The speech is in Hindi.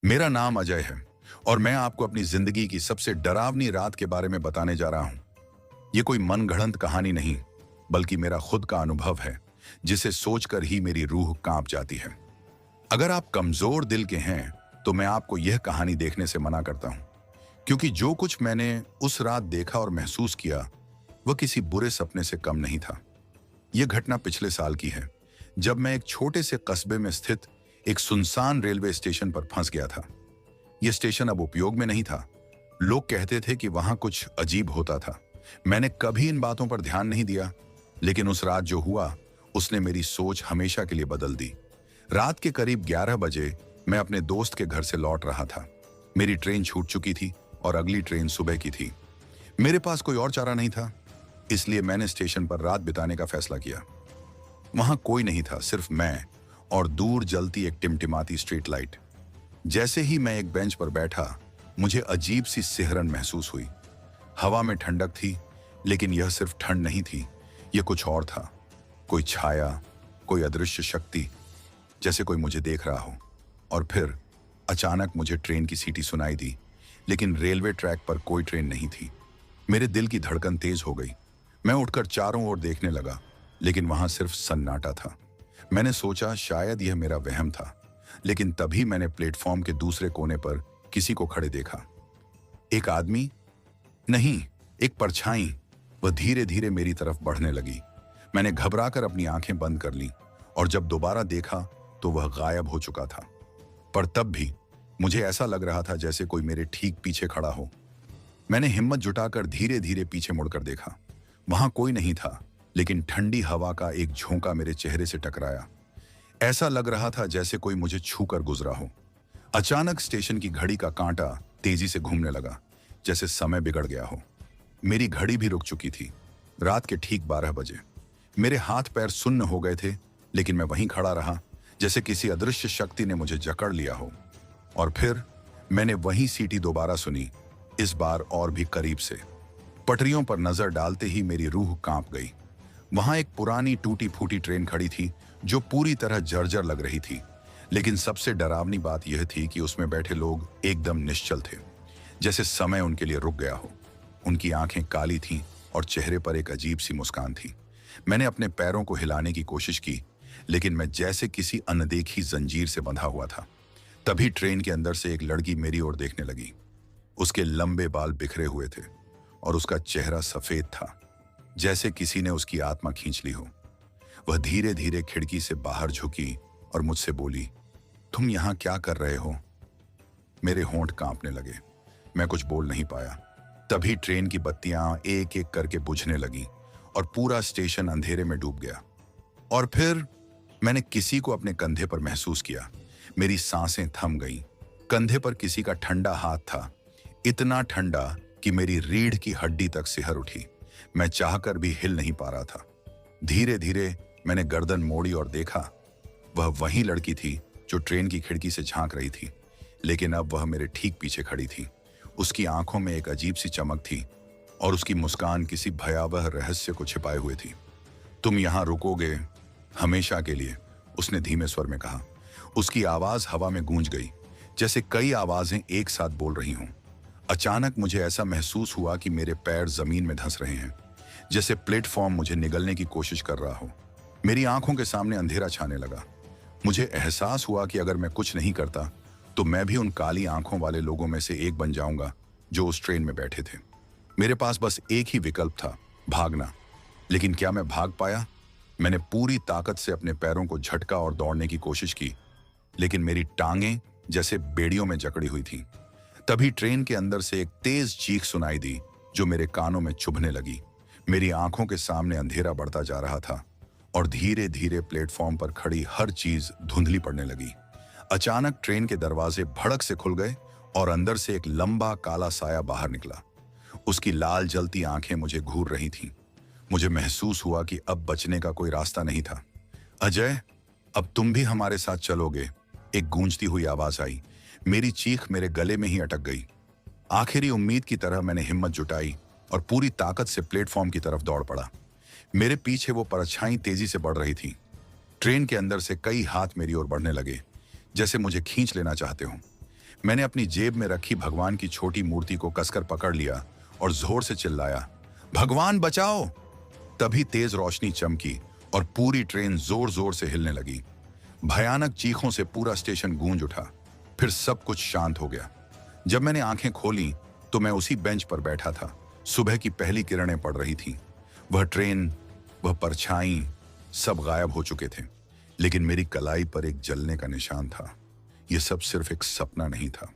मेरा नाम अजय है और मैं आपको अपनी जिंदगी की सबसे डरावनी रात के बारे में बताने जा रहा हूं। ये कोई मनगढ़ंत कहानी नहीं, बल्कि मेरा खुद का अनुभव है, जिसे सोचकर ही मेरी रूह कांप जाती है। अगर आप कमजोर दिल के हैं, तो मैं आपको यह कहानी देखने से मना करता हूं, क्योंकि जो कुछ मैंने उस रात देखा और महसूस किया, वह किसी बुरे सपने से कम नहीं था। यह घटना पिछले साल की है, जब मैं एक छोटे से कस्बे में स्थित एक सुनसान रेलवे स्टेशन पर फंस गया था। यह स्टेशन अब उपयोग में नहीं था। लोग कहते थे कि वहां कुछ अजीब होता था। मैंने कभी इन बातों पर ध्यान नहीं दिया, लेकिन उस रात जो हुआ, उसने मेरी सोच हमेशा के लिए बदल दी। रात के करीब 11 बजे मैं अपने दोस्त के घर से लौट रहा था। मेरी ट्रेन छूट चुकी थी और अगली ट्रेन सुबह की थी। मेरे पास कोई और चारा नहीं था, इसलिए मैंने स्टेशन पर रात बिताने का फैसला किया। वहां कोई नहीं था, सिर्फ मैं और दूर जलती एक टिमटिमाती स्ट्रीट लाइट। जैसे ही मैं एक बेंच पर बैठा, मुझे अजीब सी सिहरन महसूस हुई। हवा में ठंडक थी, लेकिन यह सिर्फ ठंड नहीं थी, यह कुछ और था। कोई छाया, कोई अदृश्य शक्ति, जैसे कोई मुझे देख रहा हो। और फिर अचानक मुझे ट्रेन की सीटी सुनाई दी, लेकिन रेलवे ट्रैक पर कोई ट्रेन नहीं थी। मेरे दिल की धड़कन तेज हो गई। मैं उठकर चारों ओर देखने लगा, लेकिन वहां सिर्फ सन्नाटा था। मैंने सोचा शायद यह मेरा वहम था, लेकिन तभी मैंने प्लेटफॉर्म के दूसरे कोने पर किसी को खड़े देखा। एक आदमी नहीं, एक परछाई। वह धीरे धीरे मेरी तरफ बढ़ने लगी। मैंने घबराकर अपनी आंखें बंद कर लीं, और जब दोबारा देखा तो वह गायब हो चुका था। पर तब भी मुझे ऐसा लग रहा था जैसे कोई मेरे ठीक पीछे खड़ा हो। मैंने हिम्मत जुटाकर धीरे धीरे पीछे मुड़कर देखा। वहां कोई नहीं था, लेकिन ठंडी हवा का एक झोंका मेरे चेहरे से टकराया। ऐसा लग रहा था जैसे कोई मुझे छूकर गुजरा हो। अचानक स्टेशन की घड़ी का कांटा तेजी से घूमने लगा, जैसे समय बिगड़ गया हो। मेरी घड़ी भी रुक चुकी थी। रात के ठीक 12 बजे। मेरे हाथ पैर सुन्न हो गए थे, लेकिन मैं वहीं खड़ा रहा, जैसे किसी अदृश्य शक्ति ने मुझे जकड़ लिया हो। और फिर मैंने वही सीटी दोबारा सुनी, इस बार और भी करीब से। पटरियों पर नजर डालते ही मेरी रूह कांप गई। वहां एक पुरानी टूटी फूटी ट्रेन खड़ी थी, जो पूरी तरह जर्जर लग रही थी। लेकिन सबसे डरावनी बात यह थी कि उसमें बैठे लोग एकदम निश्चल थे, जैसे समय उनके लिए रुक गया हो। उनकी आंखें काली थीं और चेहरे पर एक अजीब सी मुस्कान थी। मैंने अपने पैरों को हिलाने की कोशिश की, लेकिन मैं जैसे किसी अनदेखी जंजीर से बंधा हुआ था। तभी ट्रेन के अंदर से एक लड़की मेरी ओर देखने लगी। उसके लंबे बाल बिखरे हुए थे और उसका चेहरा सफेद था, जैसे किसी ने उसकी आत्मा खींच ली हो। वह धीरे धीरे खिड़की से बाहर झुकी और मुझसे बोली, तुम यहां क्या कर रहे हो? मेरे होंठ कांपने लगे। मैं कुछ बोल नहीं पाया। तभी ट्रेन की बत्तियां एक एक करके बुझने लगी और पूरा स्टेशन अंधेरे में डूब गया। और फिर मैंने किसी को अपने कंधे पर महसूस किया। मेरी सांसें थम गईं। कंधे पर किसी का ठंडा हाथ था, इतना ठंडा कि मेरी रीढ़ की हड्डी तक सिहर उठी। मैं चाहकर भी हिल नहीं पा रहा था। धीरे धीरे मैंने गर्दन मोड़ी और देखा। वह वही लड़की थी जो ट्रेन की खिड़की से झांक रही थी, लेकिन अब वह मेरे ठीक पीछे खड़ी थी। उसकी आंखों में एक अजीब सी चमक थी और उसकी मुस्कान किसी भयावह रहस्य को छिपाए हुए थी। तुम यहां रुकोगे हमेशा के लिए, उसने धीमे स्वर में कहा। उसकी आवाज हवा में गूंज गई, जैसे कई आवाजें एक साथ बोल रही हों। अचानक मुझे ऐसा महसूस हुआ कि मेरे पैर जमीन में धंस रहे हैं, जैसे प्लेटफॉर्म मुझे निगलने की कोशिश कर रहा हो। मेरी आंखों के सामने अंधेरा छाने लगा। मुझे एहसास हुआ कि अगर मैं कुछ नहीं करता, तो मैं भी उन काली आंखों वाले लोगों में से एक बन जाऊंगा जो उस ट्रेन में बैठे थे। मेरे पास बस एक ही विकल्प था, भागना। लेकिन क्या मैं भाग पाया? मैंने पूरी ताकत से अपने पैरों को झटका और दौड़ने की कोशिश की, लेकिन मेरी टांगें जैसे बेड़ियों में जकड़ी हुई थीं। तभी ट्रेन के अंदर से एक तेज चीख सुनाई दी, जो मेरे कानों में चुभने लगी। मेरी आंखों के सामने अंधेरा बढ़ता जा रहा था और धीरे धीरे प्लेटफॉर्म पर खड़ी हर चीज धुंधली पड़ने लगी। अचानक ट्रेन के दरवाजे भड़क से खुल गए और अंदर से एक लंबा काला साया बाहर निकला। उसकी लाल जलती आंखें मुझे घूर रही थीं। मुझे महसूस हुआ कि अब बचने का कोई रास्ता नहीं था। अजय, अब तुम भी हमारे साथ चलोगे? एक गूंजती हुई आवाज आई। मेरी चीख मेरे गले में ही अटक गई। आखिरी उम्मीद की तरह मैंने हिम्मत जुटाई और पूरी ताकत से प्लेटफॉर्म की तरफ दौड़ पड़ा। मेरे पीछे वो परछाई तेजी से बढ़ रही थी। ट्रेन के अंदर से कई हाथ मेरी ओर बढ़ने लगे, जैसे मुझे खींच लेना चाहते हों। मैंने अपनी जेब में रखी भगवान की छोटी मूर्ति को कसकर पकड़ लिया और जोर से चिल्लाया, भगवान बचाओ। तभी तेज रोशनी चमकी और पूरी ट्रेन जोर जोर से हिलने लगी। भयानक चीखों से पूरा स्टेशन गूंज उठा। फिर सब कुछ शांत हो गया। जब मैंने आंखें खोली तो मैं उसी बेंच पर बैठा था। सुबह की पहली किरणें पड़ रही थीं। वह ट्रेन, वह परछाई, सब गायब हो चुके थे, लेकिन मेरी कलाई पर एक जलने का निशान था। यह सब सिर्फ एक सपना नहीं था।